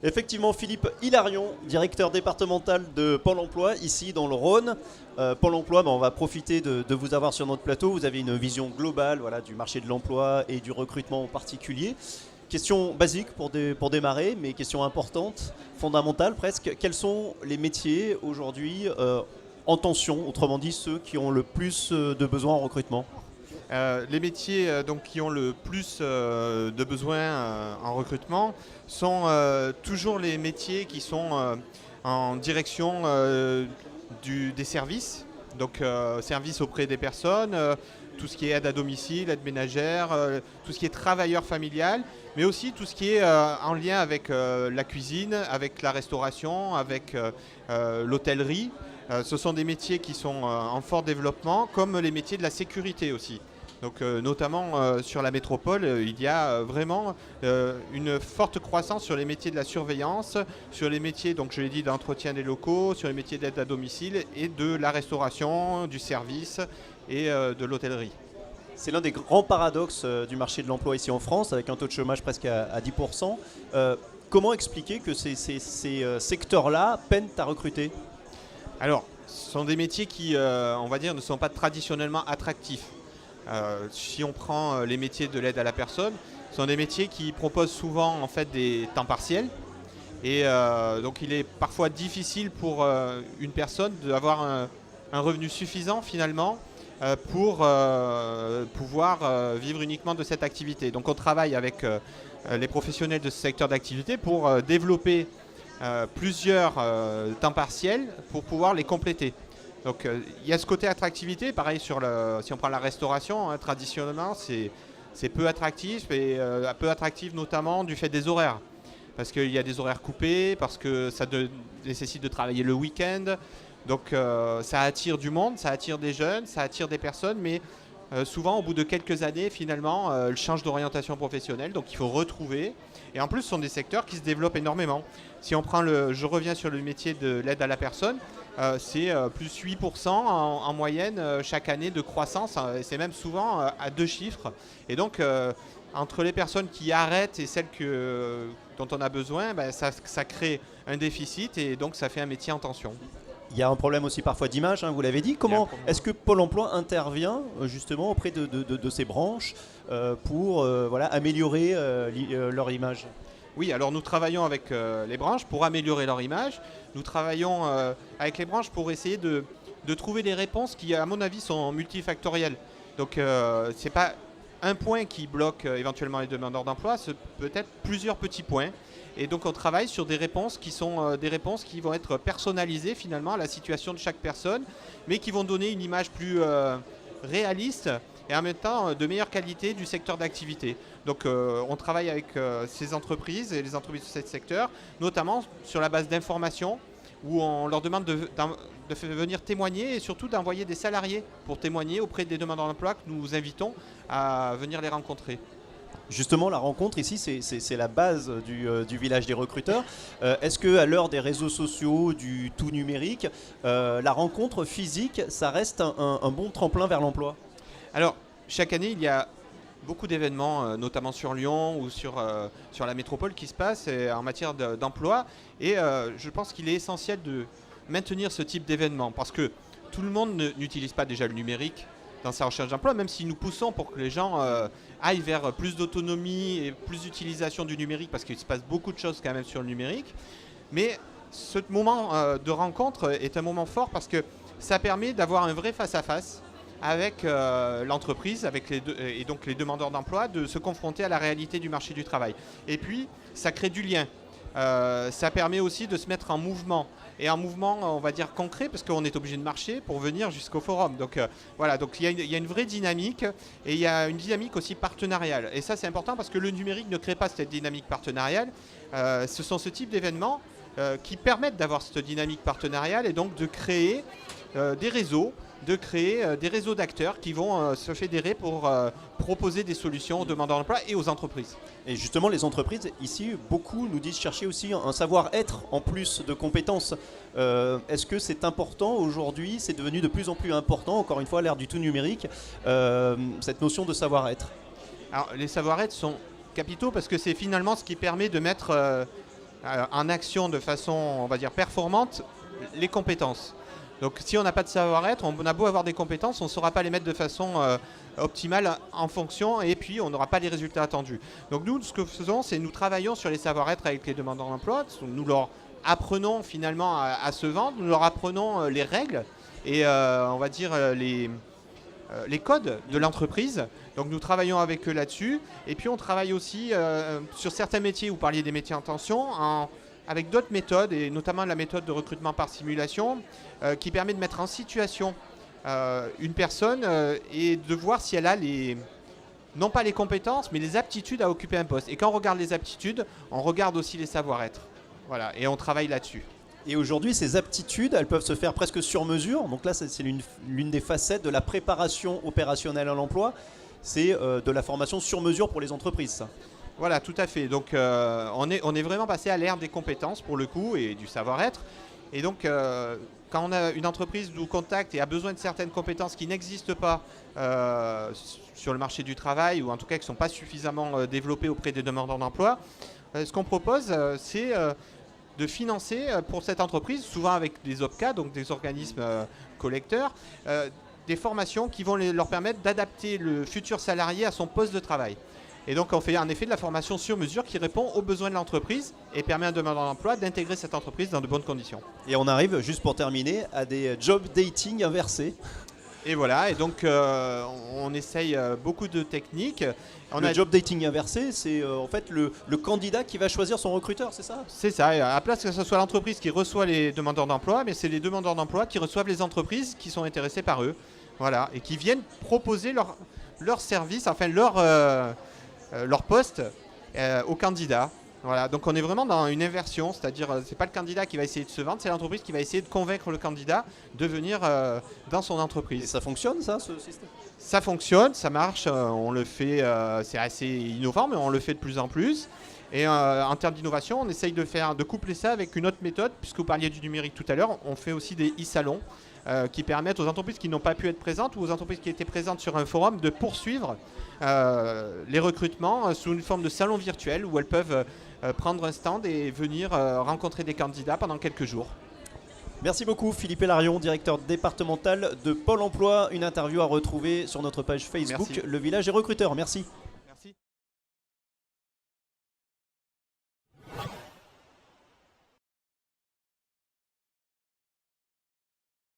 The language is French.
Effectivement, Philippe Hilarion, directeur départemental de Pôle emploi, ici dans le Rhône. Pôle emploi, on va profiter de vous avoir sur notre plateau. Vous avez une vision globale du marché de l'emploi et du recrutement en particulier. Question basique pour démarrer, mais question importante, fondamentale presque. Quels sont les métiers aujourd'hui en tension, autrement dit ceux qui ont le plus de besoins en recrutement? Les métiers qui ont le plus de besoins en recrutement sont toujours les métiers qui sont en direction des services, donc services auprès des personnes, tout ce qui est aide à domicile, aide ménagère, tout ce qui est travailleur familial, mais aussi tout ce qui est en lien avec la cuisine, avec la restauration, avec l'hôtellerie. Ce sont des métiers qui sont en fort développement, comme les métiers de la sécurité aussi. Donc, notamment sur la métropole, il y a vraiment une forte croissance sur les métiers de la surveillance, sur les métiers, donc je l'ai dit, d'entretien des locaux, sur les métiers d'aide à domicile et de la restauration, du service et de l'hôtellerie. C'est l'un des grands paradoxes du marché de l'emploi ici en France, avec un taux de chômage presque à 10%. Comment expliquer que ces secteurs-là peinent à recruter? Alors, ce sont des métiers qui, on va dire, ne sont pas traditionnellement attractifs. Si on prend les métiers de l'aide à la personne, ce sont des métiers qui proposent souvent en fait des temps partiels. Et donc il est parfois difficile pour une personne d'avoir un revenu suffisant finalement pour pouvoir vivre uniquement de cette activité. Donc on travaille avec les professionnels de ce secteur d'activité pour développer plusieurs temps partiels pour pouvoir les compléter. Donc il y a ce côté attractivité, pareil si on prend la restauration, traditionnellement c'est peu attractif, et peu attractif notamment du fait des horaires. Parce qu'il y a des horaires coupés, parce que ça nécessite de travailler le week-end. Donc ça attire du monde, ça attire des jeunes, ça attire des personnes, mais souvent au bout de quelques années finalement elles changent d'orientation professionnelle, donc il faut retrouver. Et en plus ce sont des secteurs qui se développent énormément. Si on prend je reviens sur le métier de l'aide à la personne, c'est plus 8% en moyenne chaque année de croissance, et c'est même souvent à 2 chiffres. Et donc entre les personnes qui arrêtent et celles dont on a besoin, ça crée un déficit et donc ça fait un métier en tension. Il y a un problème aussi parfois d'image, vous l'avez dit. Comment est-ce que Pôle emploi intervient justement auprès de ces branches pour améliorer leur image? Oui, alors nous travaillons avec les branches pour améliorer leur image. Nous travaillons avec les branches pour essayer de trouver des réponses qui, à mon avis, sont multifactorielles. Donc, ce n'est pas un point qui bloque éventuellement les demandeurs d'emploi, c'est peut-être plusieurs petits points. Et donc, on travaille sur des réponses qui sont des réponses qui vont être personnalisées finalement à la situation de chaque personne, mais qui vont donner une image plus réaliste et en même temps de meilleure qualité du secteur d'activité. Donc on travaille avec ces entreprises et les entreprises de ce secteur, notamment sur la base d'informations où on leur demande de venir témoigner et surtout d'envoyer des salariés pour témoigner auprès des demandeurs d'emploi que nous invitons à venir les rencontrer. Justement, la rencontre ici, c'est la base du village des recruteurs. Est-ce qu'à l'heure des réseaux sociaux, du tout numérique, la rencontre physique, ça reste un bon tremplin vers l'emploi? Alors, chaque année, il y a beaucoup d'événements, notamment sur Lyon ou sur la métropole qui se passent en matière d'emploi. Et je pense qu'il est essentiel de maintenir ce type d'événement parce que tout le monde n'utilise pas déjà le numérique dans sa recherche d'emploi, même si nous poussons pour que les gens aillent vers plus d'autonomie et plus d'utilisation du numérique parce qu'il se passe beaucoup de choses quand même sur le numérique. Mais ce moment de rencontre est un moment fort parce que ça permet d'avoir un vrai face-à-face avec l'entreprise, et donc les demandeurs d'emploi, de se confronter à la réalité du marché du travail. Et puis, ça crée du lien. Ça permet aussi de se mettre en mouvement. Et en mouvement, on va dire concret, parce qu'on est obligé de marcher pour venir jusqu'au forum. Donc voilà, donc il y a une vraie dynamique et il y a une dynamique aussi partenariale. Et ça, c'est important parce que le numérique ne crée pas cette dynamique partenariale. Ce sont ce type d'événements qui permettent d'avoir cette dynamique partenariale et donc de créer des réseaux, d'acteurs qui vont se fédérer pour proposer des solutions aux demandeurs d'emploi et aux entreprises. Et justement, les entreprises, ici, beaucoup nous disent chercher aussi un savoir-être en plus de compétences. Est-ce que c'est important aujourd'hui? C'est devenu de plus en plus important, encore une fois, à l'ère du tout numérique, cette notion de savoir-être. Alors, les savoir-être sont capitaux parce que c'est finalement ce qui permet de mettre en action de façon, on va dire, performante les compétences. Donc si on n'a pas de savoir-être, on a beau avoir des compétences, on ne saura pas les mettre de façon optimale en fonction et puis on n'aura pas les résultats attendus. Donc nous, ce que nous faisons, c'est nous travaillons sur les savoir-être avec les demandeurs d'emploi. Nous leur apprenons finalement à se vendre, nous leur apprenons les règles et on va dire les codes de l'entreprise. Donc nous travaillons avec eux là-dessus. Et puis on travaille aussi sur certains métiers, vous parliez des métiers en tension, avec d'autres méthodes, et notamment la méthode de recrutement par simulation, qui permet de mettre en situation une personne et de voir si elle a non pas les compétences, mais les aptitudes à occuper un poste. Et quand on regarde les aptitudes, on regarde aussi les savoir-être. Voilà, et on travaille là-dessus. Et aujourd'hui, ces aptitudes, elles peuvent se faire presque sur mesure. Donc là, c'est l'une des facettes de la préparation opérationnelle à l'emploi. C'est de la formation sur mesure pour les entreprises, ça. Voilà, tout à fait. Donc on est vraiment passé à l'ère des compétences pour le coup et du savoir-être. Et donc quand on a une entreprise nous contacte et a besoin de certaines compétences qui n'existent pas sur le marché du travail ou en tout cas qui ne sont pas suffisamment développées auprès des demandeurs d'emploi, ce qu'on propose c'est de financer pour cette entreprise, souvent avec des OPCA, donc des organismes collecteurs, des formations qui vont leur permettre d'adapter le futur salarié à son poste de travail. Et donc on fait en effet de la formation sur mesure qui répond aux besoins de l'entreprise et permet à un demandeur d'emploi d'intégrer cette entreprise dans de bonnes conditions. Et on arrive, juste pour terminer, à des job dating inversés. Et voilà, et donc on essaye beaucoup de techniques. Job dating inversé, c'est en fait le candidat qui va choisir son recruteur, c'est ça? C'est ça, et à la place que ce soit l'entreprise qui reçoit les demandeurs d'emploi, mais c'est les demandeurs d'emploi qui reçoivent les entreprises qui sont intéressées par eux. Voilà, et qui viennent proposer leur service, enfin leur poste aux candidats. Voilà, donc on est vraiment dans une inversion, c'est-à-dire c'est pas le candidat qui va essayer de se vendre, c'est l'entreprise qui va essayer de convaincre le candidat de venir dans son entreprise. Et ça fonctionne ça, ce système? Ça fonctionne, ça marche, on le fait, c'est assez innovant, mais on le fait de plus en plus. Et en termes d'innovation, on essaye de coupler ça avec une autre méthode, puisque vous parliez du numérique tout à l'heure, on fait aussi des e-salons qui permettent aux entreprises qui n'ont pas pu être présentes ou aux entreprises qui étaient présentes sur un forum de poursuivre les recrutements sous une forme de salon virtuel où elles peuvent prendre un stand et venir rencontrer des candidats pendant quelques jours. Merci beaucoup Philippe Hellarion, directeur départemental de Pôle emploi. Une interview à retrouver sur notre page Facebook. Merci. Le Village est recruteur. Merci.